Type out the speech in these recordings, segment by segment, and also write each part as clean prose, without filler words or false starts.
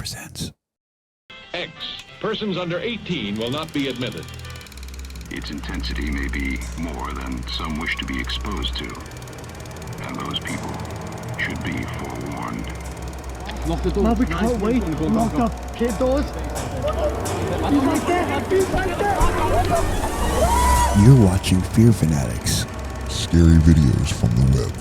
presents. X. Persons under 18 will not be admitted. Its intensity may be more than some wish to be exposed to. And those people should be forewarned. Lock the door. No, we can't wait. Lock up. Kid doors. He's right there. He's right there. You're watching Fear Fanatics. Scary videos from the web.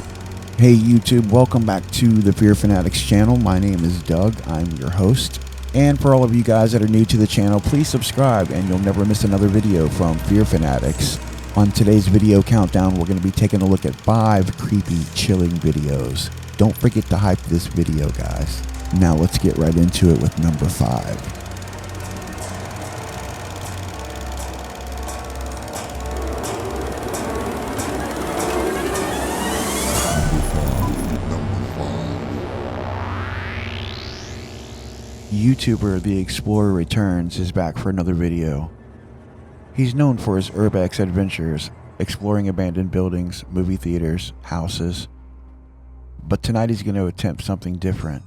Hey YouTube, welcome back to the Fear Fanatics channel. My name is Doug. I'm your host. And for all of you guys that are new to the channel, please subscribe and you'll never miss another video from Fear Fanatics. On today's video countdown, we're going to be taking a look at 5 creepy, chilling videos. Don't forget to hype this video, guys. Now let's get right into it with number 5. YouTuber The Explorer Returns is back for another video. He's known for his urbex adventures, exploring abandoned buildings, movie theaters, houses. But tonight he's going to attempt something different.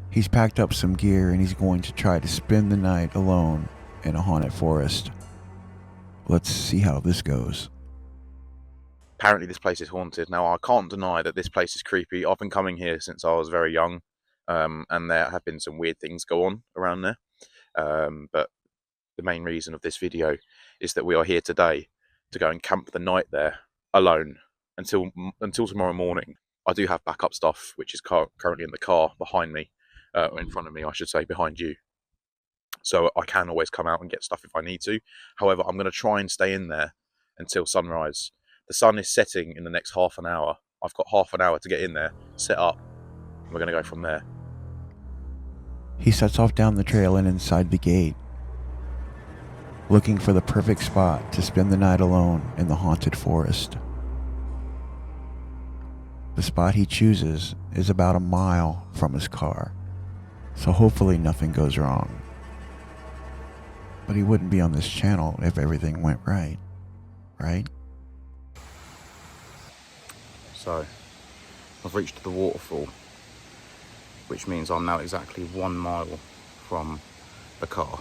He's packed up some gear and he's going to try to spend the night alone in a haunted forest. Let's see how this goes. Apparently this place is haunted. Now I can't deny that this place is creepy. I've been coming here since I was very young. And there have been some weird things go on around there. But the main reason of this video is that we are here today to go and camp the night there alone until tomorrow morning. I do have backup stuff, which is currently in the car behind me, or in front of me, I should say, behind you. So I can always come out and get stuff if I need to. However, I'm going to try and stay in there until sunrise. The sun is setting in the next half an hour. I've got half an hour to get in there, set up, and we're going to go from there. He sets off down the trail and inside the gate, looking for the perfect spot to spend the night alone in the haunted forest. The spot he chooses is about a mile from his car, so hopefully nothing goes wrong. But he wouldn't be on this channel if everything went right, right? So, I've reached the waterfall, which means I'm now exactly 1 mile from the car.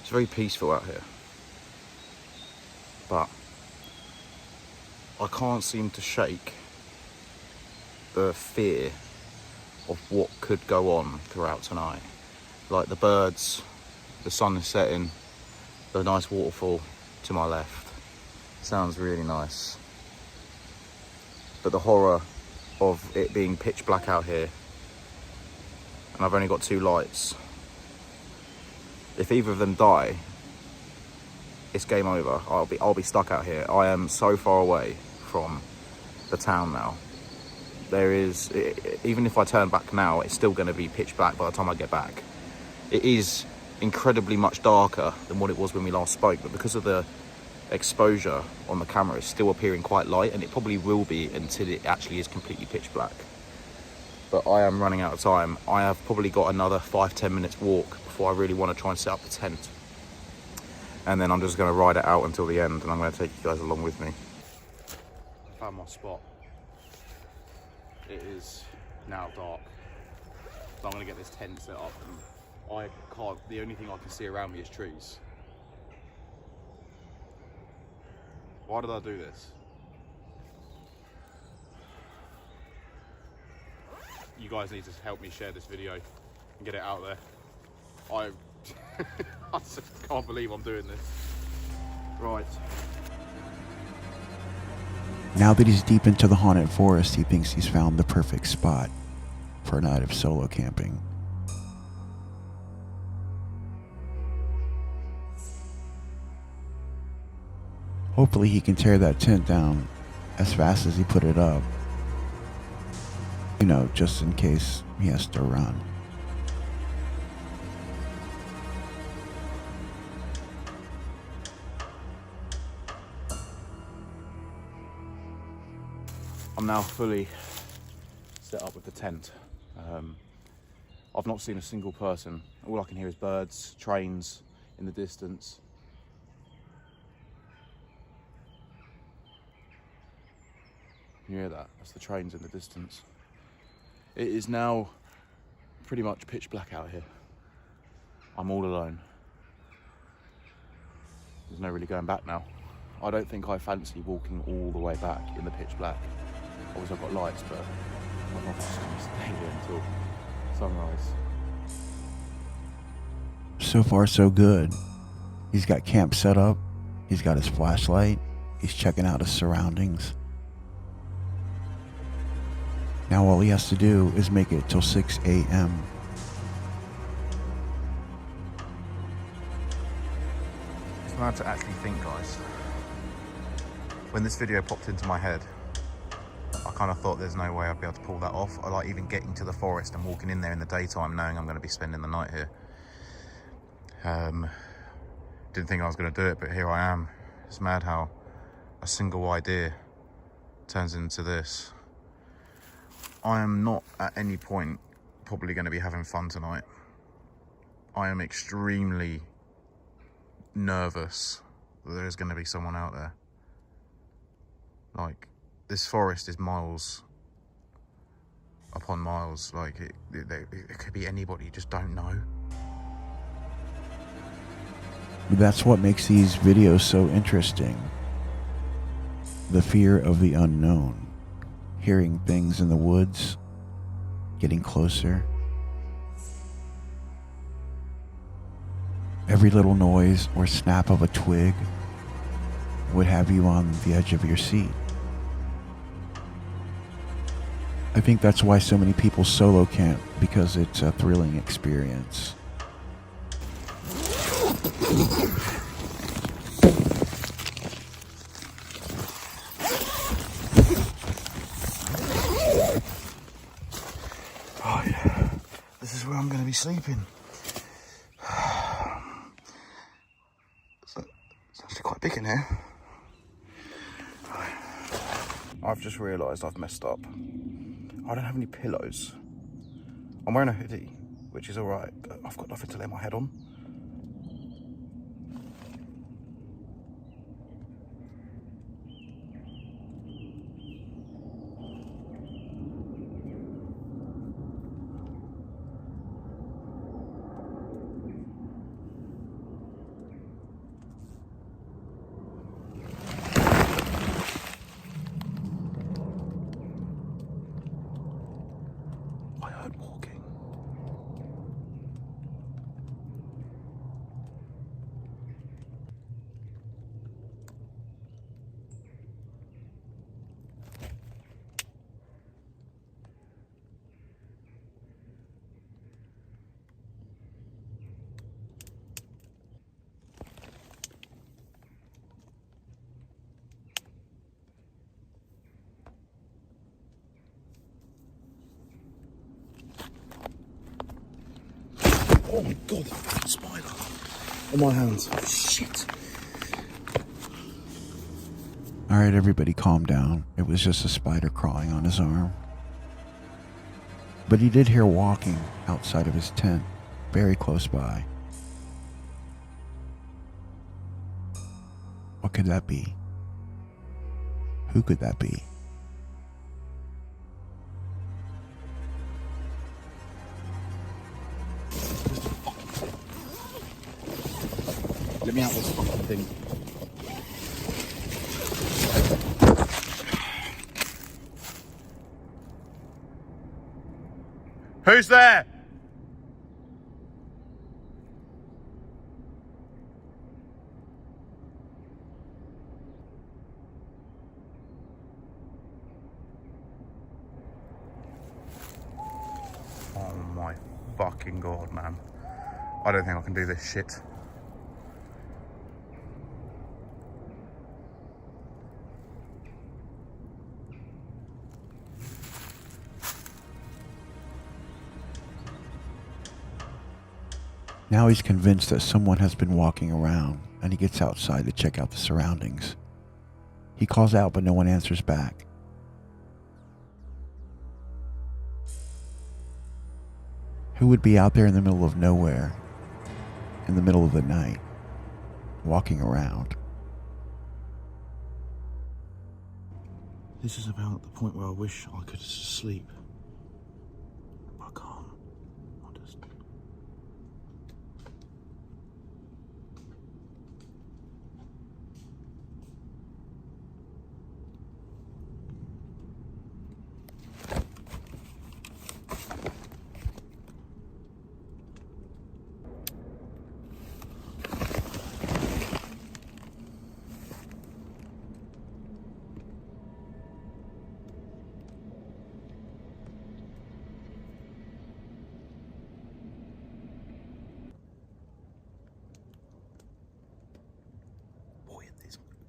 It's very peaceful out here, but I can't seem to shake the fear of what could go on throughout tonight. Like the birds, the sun is setting, the nice waterfall to my left. Sounds really nice. But the horror of it being pitch black out here, and I've only got 2 lights. If either of them die, it's game over. I'll be stuck out here. I am so far away from the town now. There is, even if I turn back now, it's still going to be pitch black by the time I get back. It is incredibly much darker than what it was when we last spoke, but because of the exposure on the camera, is still appearing quite light, and it probably will be until it actually is completely pitch black. But I am running out of time. I have probably got another 5-10 minutes walk before I really want to try and set up the tent, and then I'm just going to ride it out until the end, and I'm going to take you guys along with me. I found my spot. It is now dark, so I'm going to get this tent set up, and the only thing I can see around me is trees. Why did I do this? You guys need to help me share this video and get it out there. I just can't believe I'm doing this. Right. Now that he's deep into the haunted forest, he thinks he's found the perfect spot for a night of solo camping. Hopefully he can tear that tent down as fast as he put it up. You know, just in case he has to run. I'm now fully set up with the tent. I've not seen a single person. All I can hear is birds, trains in the distance. You hear that? That's the trains in the distance. It is now pretty much pitch black out here. I'm all alone. There's no really going back now. I don't think I fancy walking all the way back in the pitch black. Obviously I've got lights, but I'm not just going to stay here until sunrise. So far, so good. He's got camp set up. He's got his flashlight. He's checking out his surroundings. Now all he has to do is make it till 6 a.m. It's hard to actually think, guys. When this video popped into my head, I kind of thought there's no way I'd be able to pull that off. I like even getting to the forest and walking in there in the daytime knowing I'm going to be spending the night here. Didn't think I was going to do it, but here I am. It's mad how a single idea turns into this. I am not at any point probably going to be having fun tonight. I am extremely nervous that there's going to be someone out there. Like, this forest is miles upon miles. Like, it could be anybody, you just don't know. That's what makes these videos so interesting. The fear of the unknown. Hearing things in the woods, getting closer. Every little noise or snap of a twig would have you on the edge of your seat. I think that's why so many people solo camp, because it's a thrilling experience. Oh yeah, this is where I'm going to be sleeping. It's actually quite big in here. I've just realised I've messed up. I don't have any pillows. I'm wearing a hoodie, which is alright, but I've got nothing to lay my head on. I heard walking. Oh my god, spider on my hands. Shit. Alright, everybody calm down. It was just a spider crawling on his arm. But he did hear walking outside of his tent, very close by. What could that be? Who could that be? Let me out this fucking thing. Who's there? Oh my fucking god, man. I don't think I can do this shit. Now he's convinced that someone has been walking around, and he gets outside to check out the surroundings. He calls out, but no one answers back. Who would be out there in the middle of nowhere, in the middle of the night, walking around? This is about the point where I wish I could sleep. But I can't. I just...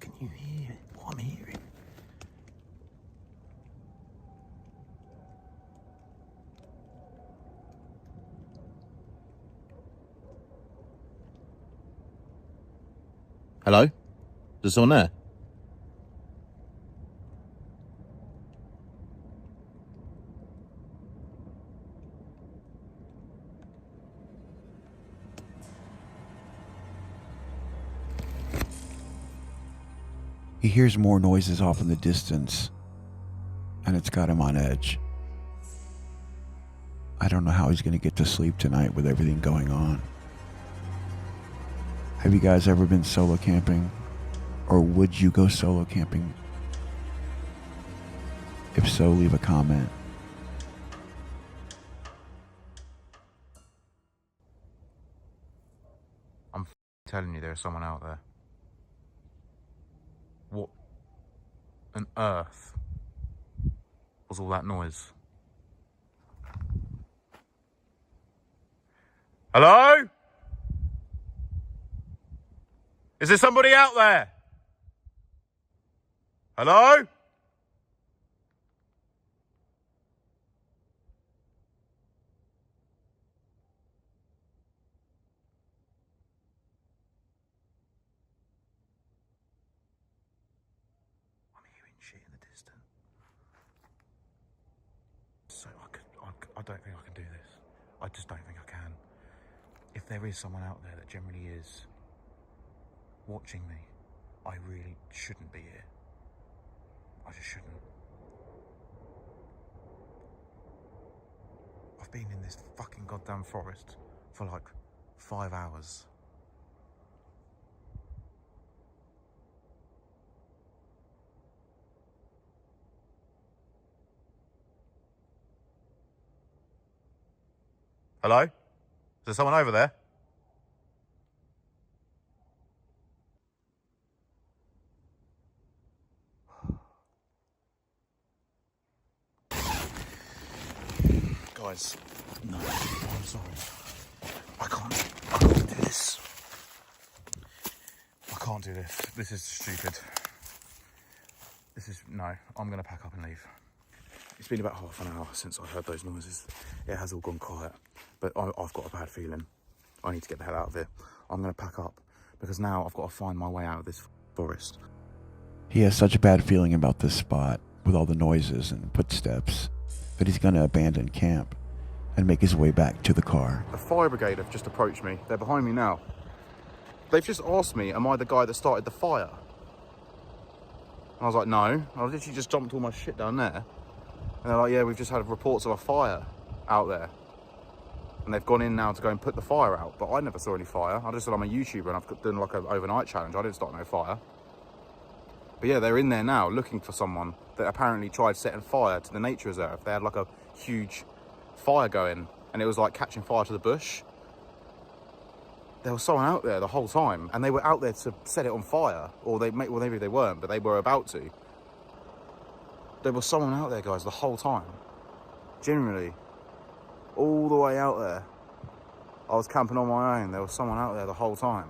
Can you hear what I'm hearing? Hello? Is there someone there? He hears more noises off in the distance, and it's got him on edge. I don't know how he's going to get to sleep tonight with everything going on. Have you guys ever been solo camping? Or would you go solo camping? If so, leave a comment. I'm telling you, there's someone out there. What on earth was all that noise? Hello? Is there somebody out there? Hello? I'm hearing shit in the distance. So I don't think I can do this. I just don't think I can. If there is someone out there that generally is watching me, I really shouldn't be here. I just shouldn't. I've been in this fucking goddamn forest for like 5 hours. Hello? Is there someone over there? Guys, no, I'm sorry. I can't do this. I can't do this. This is stupid. No, I'm gonna pack up and leave. It's been about half an hour since I heard those noises. It has all gone quiet, but I've got a bad feeling. I need to get the hell out of here. I'm gonna pack up because now I've got to find my way out of this forest. He has such a bad feeling about this spot with all the noises and footsteps that he's going to abandon camp and make his way back to the car. The fire brigade have just approached me. They're behind me now. They've just asked me, am I the guy that started the fire? And I was like, no. I literally just dumped all my shit down there. And they're like, yeah, we've just had reports of a fire out there. And they've gone in now to go and put the fire out. But I never saw any fire. I just said I'm a YouTuber and I've done like an overnight challenge. I didn't start no fire. But yeah, they're in there now looking for someone that apparently tried setting fire to the nature reserve. They had like a huge fire going and it was like catching fire to the bush. There was someone out there the whole time and they were out there to set it on fire. Or maybe they weren't, but they were about to. There was someone out there, guys, the whole time. Genuinely. All the way out there. I was camping on my own. There was someone out there the whole time.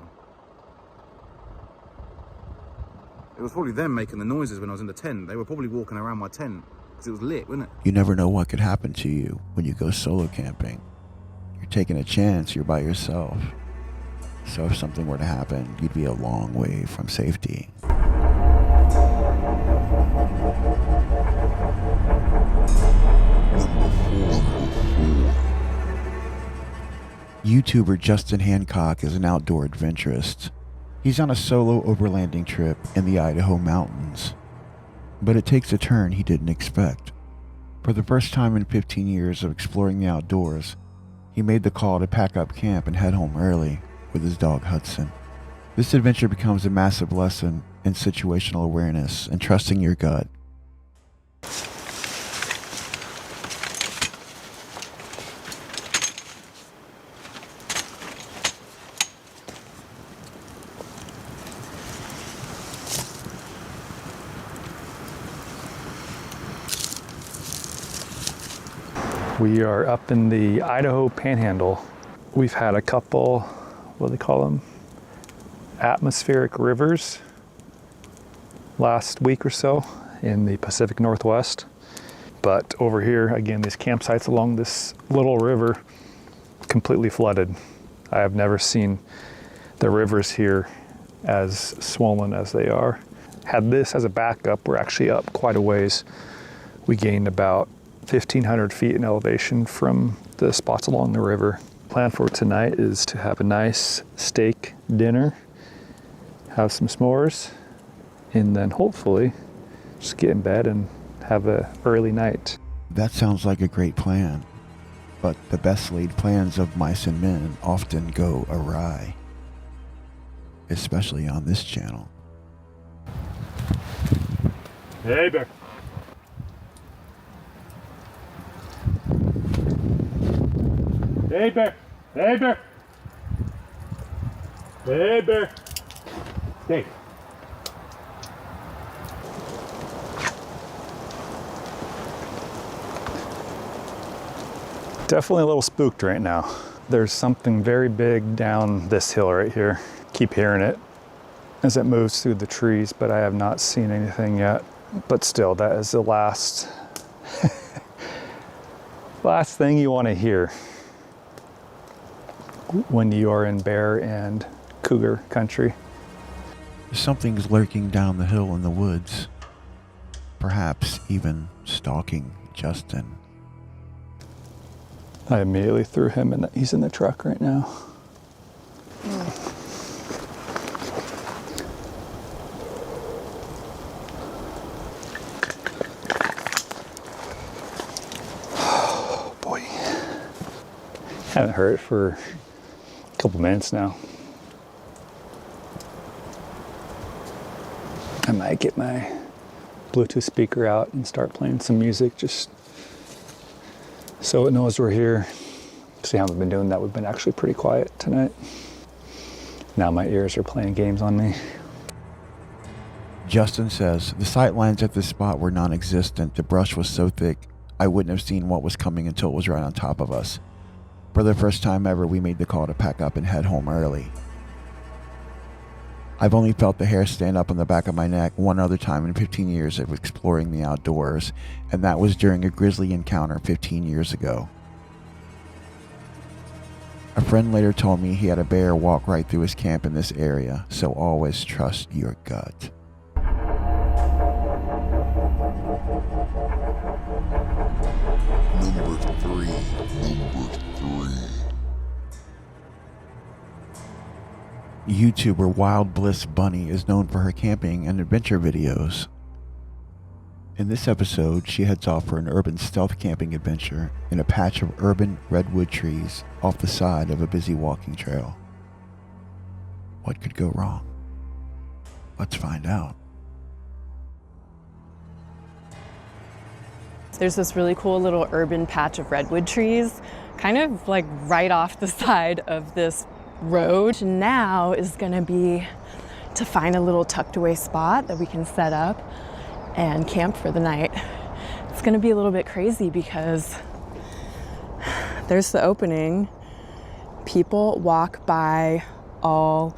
It was probably them making the noises when I was in the tent. They were probably walking around my tent because it was lit, wasn't it? You never know what could happen to you when you go solo camping. You're taking a chance. You're by yourself. So if something were to happen, you'd be a long way from safety. YouTuber Justin Hancock is an outdoor adventurist. He's on a solo overlanding trip in the Idaho mountains. But it takes a turn he didn't expect. For the first time in 15 years of exploring the outdoors, he made the call to pack up camp and head home early with his dog Hudson. This adventure becomes a massive lesson in situational awareness and trusting your gut. We are up in the Idaho Panhandle. We've had a couple, what do they call them? Atmospheric rivers last week or so in the Pacific Northwest. But over here, again, these campsites along this little river completely flooded. I have never seen the rivers here as swollen as they are. Had this as a backup, we're actually up quite a ways. We gained about 1,500 feet in elevation from the spots along the river. Plan for tonight is to have a nice steak dinner, have some s'mores, and then hopefully just get in bed and have an early night. That sounds like a great plan, but the best laid plans of mice and men often go awry, especially on this channel. Hey, Bear. Hey, Bear. Hey, Bear. Hey, Bear. Stay. Definitely a little spooked right now. There's something very big down this hill right here. Keep hearing it as it moves through the trees, but I have not seen anything yet. But still, that is the last thing you want to hear when you are in bear and cougar country. Something's lurking down the hill in the woods, perhaps even stalking Justin. I immediately threw him in. He's in the truck right now. Oh boy. Haven't heard it for a couple minutes now. I might get my Bluetooth speaker out and start playing some music just so it knows we're here. Because we haven't been doing that. We've been actually pretty quiet tonight. Now my ears are playing games on me. Justin says, the sight lines at this spot were non-existent. The brush was so thick, I wouldn't have seen what was coming until it was right on top of us. For the first time ever, we made the call to pack up and head home early. I've only felt the hair stand up on the back of my neck one other time in 15 years of exploring the outdoors, and that was during a grisly encounter 15 years ago. A friend later told me he had a bear walk right through his camp in this area, so always trust your gut. Number three. YouTuber Wild Bliss Bunny is known for her camping and adventure videos. In this episode, she heads off for an urban stealth camping adventure in a patch of urban redwood trees off the side of a busy walking trail. What could go wrong? Let's find out. There's this really cool little urban patch of redwood trees, kind of like right off the side of this road. Now is gonna be to find a little tucked away spot that we can set up and camp for the night. It's gonna be a little bit crazy because there's the opening. People walk by all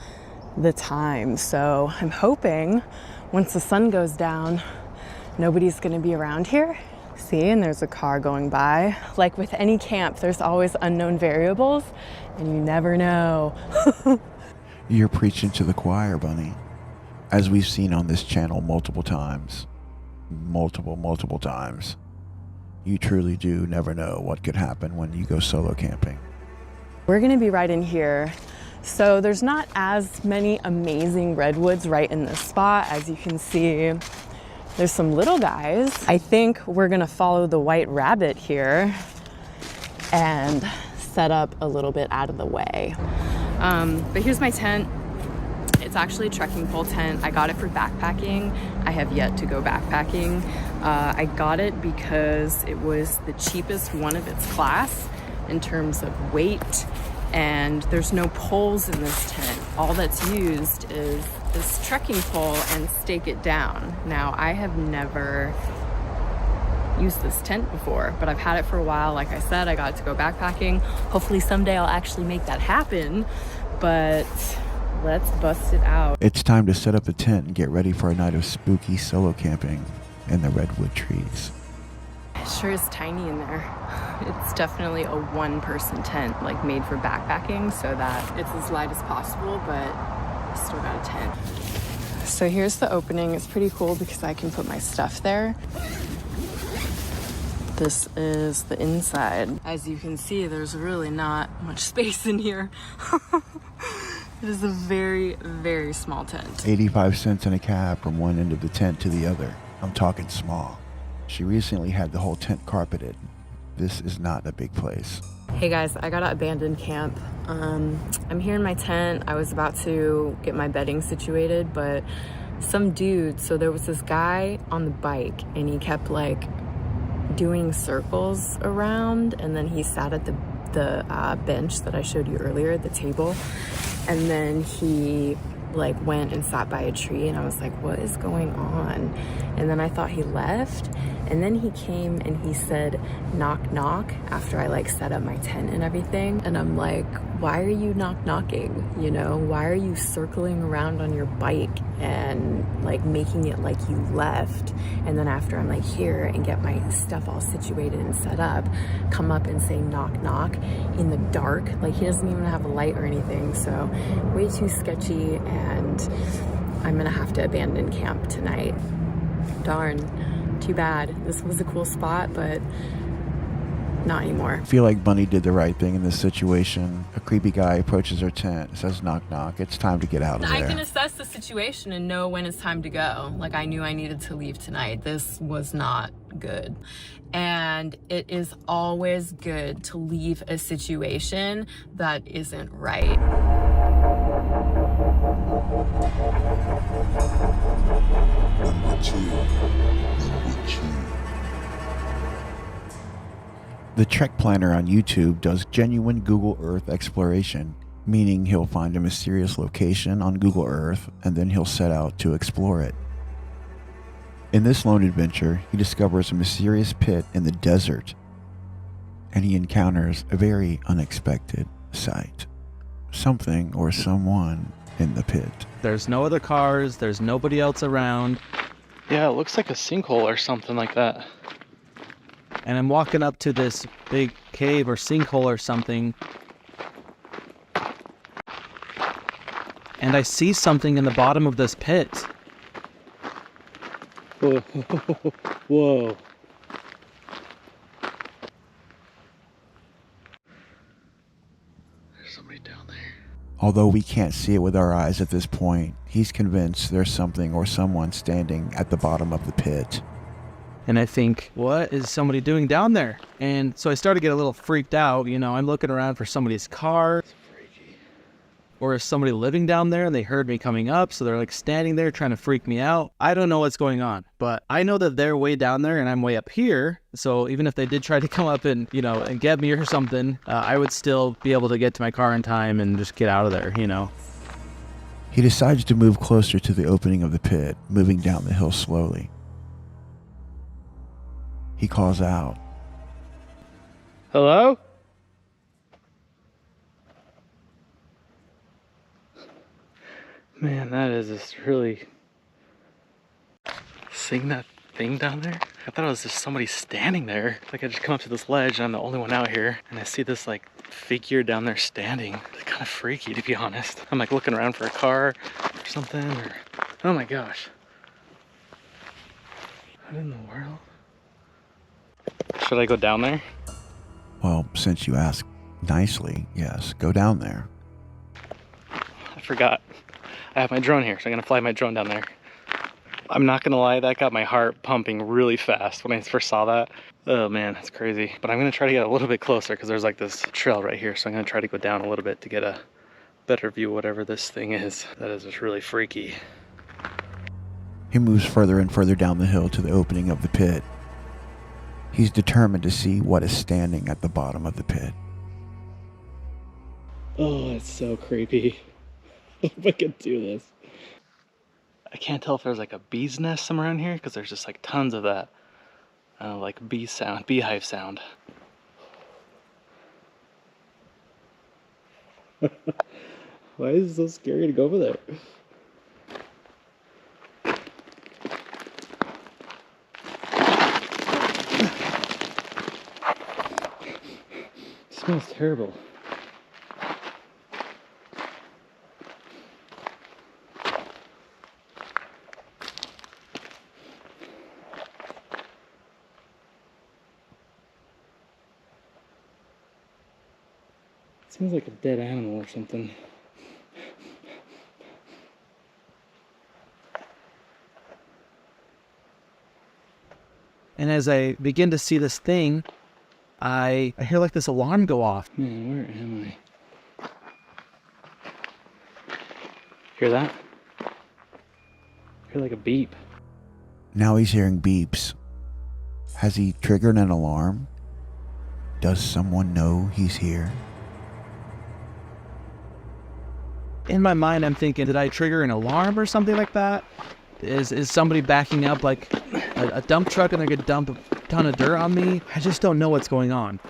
the time. So I'm hoping once the sun goes down, nobody's gonna be around here. See, and there's a car going by. Like with any camp, there's always unknown variables and you never know. You're preaching to the choir, Bunny. As we've seen on this channel multiple times. Multiple times. You truly do never know what could happen when you go solo camping. We're gonna be right in here. So there's not as many amazing redwoods right in this spot. As you can see, There's some little guys. I think we're gonna follow the white rabbit here and set up a little bit out of the way. But here's my tent. It's actually a trekking pole tent. I got it for backpacking. I have yet to go backpacking. I got it because it was the cheapest one of its class in terms of weight, and there's no poles in this tent. All that's used is this trekking pole and stake it down. Now, I have never used this tent before, but I've had it for a while. Like I said, I got it to go backpacking. Hopefully someday I'll actually make that happen, but let's bust it out. It's time to set up the tent and get ready for a night of spooky solo camping in the redwood trees. It sure is tiny in there. It's definitely a one-person tent, like made for backpacking, so that it's as light as possible, but still got a tent. So here's the opening. It's pretty cool because I can put my stuff there. This is the inside. As you can see, there's really not much space in here. It is a very, very small tent. 85 cents in a cab from one end of the tent to the other. I'm talking small. She recently had the whole tent carpeted. This is not a big place. Hey guys, I got to abandon camp. I'm here in my tent. I was about to get my bedding situated, but some dude, so there was this guy on the bike and he kept like doing circles around, and then he sat at the bench that I showed you earlier, the table, and then he like went and sat by a tree, and I was like, what is going on? And then I thought he left, and then he came and he said knock knock after I like set up my tent and everything, and I'm like, why are you knock knocking? You know, why are you circling around on your bike and like making it like you left? And then after I'm like here and get my stuff all situated and set up, come up and say knock knock in the dark, like he doesn't even have a light or anything. So way too sketchy, and I'm gonna have to abandon camp tonight. Darn, too bad. This was a cool spot, but not anymore. I feel like Bunny did the right thing in this situation. A creepy guy approaches her tent, says knock knock. It's time to get out of there. I can assess the situation and know when it's time to go. Like, I knew I needed to leave tonight. This was not good. And it is always good to leave a situation that isn't right. Number two. The Trek Planner on YouTube does genuine Google Earth exploration, meaning he'll find a mysterious location on Google Earth and then he'll set out to explore it. In this lone adventure, he discovers a mysterious pit in the desert, and he encounters a very unexpected sight. Something or someone in the pit. There's no other cars, there's nobody else around. Yeah, it looks like a sinkhole or something like that. And I'm walking up to this big cave or sinkhole or something, and I see something in the bottom of this pit. Whoa. Whoa. There's somebody down there. Although we can't see it with our eyes at this point, he's convinced there's something or someone standing at the bottom of the pit. And I think, what is somebody doing down there? And so I started to get a little freaked out. You know, I'm looking around for somebody's car. It's freaky. Or is somebody living down there and they heard me coming up, so they're like standing there trying to freak me out. I don't know what's going on, but I know that they're way down there and I'm way up here. So even if they did try to come up and, you know, and get me or something, I would still be able to get to my car in time and just get out of there, you know. He decides to move closer to the opening of the pit, moving down the hill slowly. He calls out. Hello? Man, that is just really... Seeing that thing down there? I thought it was just somebody standing there. Like, I just come up to this ledge and I'm the only one out here, and I see this like figure down there standing. It's kind of freaky, to be honest. I'm like looking around for a car or something, or... Oh my gosh. What in the world? Should I go down there? Well, since you asked nicely, yes, go down there. I forgot. I have my drone here, so I'm gonna fly my drone down there. I'm not gonna lie, that got my heart pumping really fast when I first saw that. Oh man, that's crazy. But I'm gonna try to get a little bit closer because there's like this trail right here. So I'm gonna try to go down a little bit to get a better view of whatever this thing is. That is just really freaky. He moves further and further down the hill to the opening of the pit. He's determined to see what is standing at the bottom of the pit. Oh, it's so creepy. If I could do this. I can't tell if there's like a bee's nest somewhere around here because there's just like tons of that. Like bee sound, beehive sound. Why is it so scary to go over there? It smells terrible. Seems like a dead animal or something. And as I begin to see this thing, I hear like this alarm go off. Man, where am I? Hear that? I hear like a beep. Now he's hearing beeps. Has he triggered an alarm? Does someone know he's here? In my mind, I'm thinking, did I trigger an alarm or something like that? Is somebody backing up like a dump truck and they're gonna dump a ton of dirt on me? I just don't know what's going on.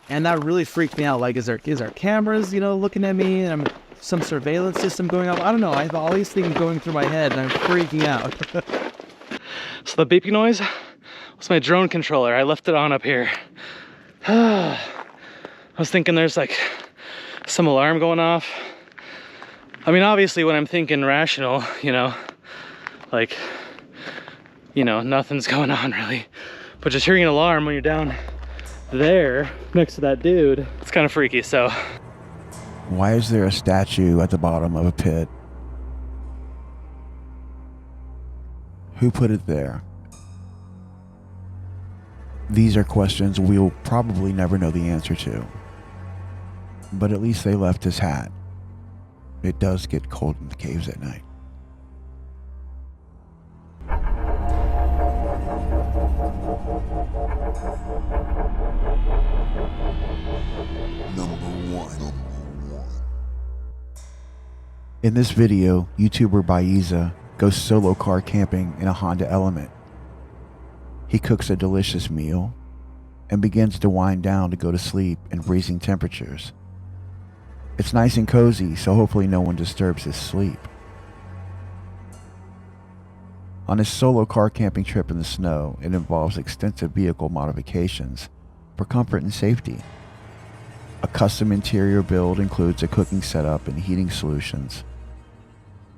And that really freaked me out. Like, is there cameras, looking at me, and some surveillance system going up? I don't know. I have all these things going through my head and I'm freaking out. So the beeping noise was my drone controller. I left it on up here. I was thinking there's like some alarm going off. I mean, obviously when I'm thinking rational, nothing's going on really. But just hearing an alarm when you're down there next to that dude, it's kind of freaky, so. Why is there a statue at the bottom of a pit? Who put it there? These are questions we'll probably never know the answer to. But at least they left his hat. It does get cold in the caves at night. Number one. In this video, YouTuber Baiza goes solo car camping in a Honda Element. He cooks a delicious meal and begins to wind down to go to sleep in freezing temperatures. It's nice and cozy, so hopefully no one disturbs his sleep. On his solo car camping trip in the snow, it involves extensive vehicle modifications for comfort and safety. A custom interior build includes a cooking setup and heating solutions,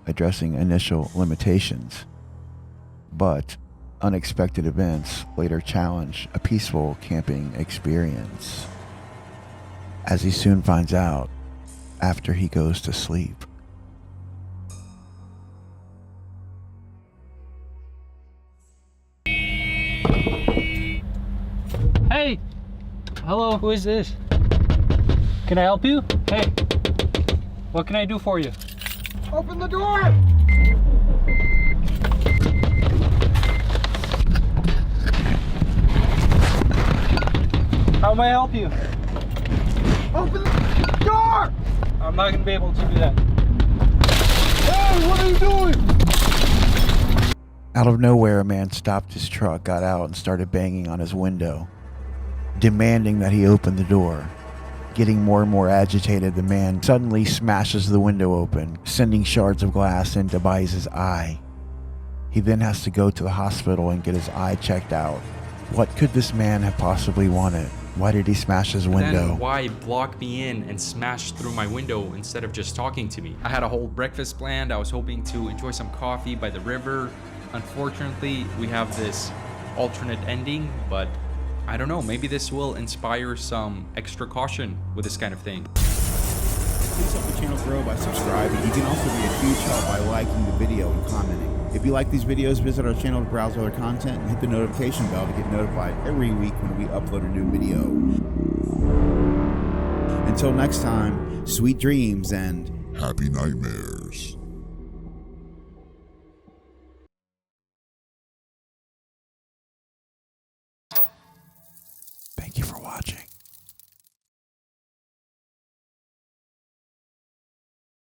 addressing initial limitations. But unexpected events later challenge a peaceful camping experience, as he soon finds out after he goes to sleep. Hey! Hello, who is this? Can I help you? Hey! What can I do for you? Open the door! How may I help you? Open the door! I'm not gonna be able to do that. Hey, what are you doing? Out of nowhere, a man stopped his truck, got out, and started banging on his window, demanding that he open the door. Getting more and more agitated, the man suddenly smashes the window open, sending shards of glass into Baiza's eye. He then has to go to the hospital and get his eye checked out. What could this man have possibly wanted? Why did he smash his window? Then why block me in and smash through my window instead of just talking to me? I had a whole breakfast planned. I was hoping to enjoy some coffee by the river. Unfortunately, we have this alternate ending, but I don't know, maybe this will inspire some extra caution with this kind of thing. Please help the channel grow by subscribing. You can also be a huge help by liking the video and commenting. If you like these videos, visit our channel to browse other content and hit the notification bell to get notified every week when we upload a new video. Until next time, sweet dreams and happy nightmares. thank you for watching.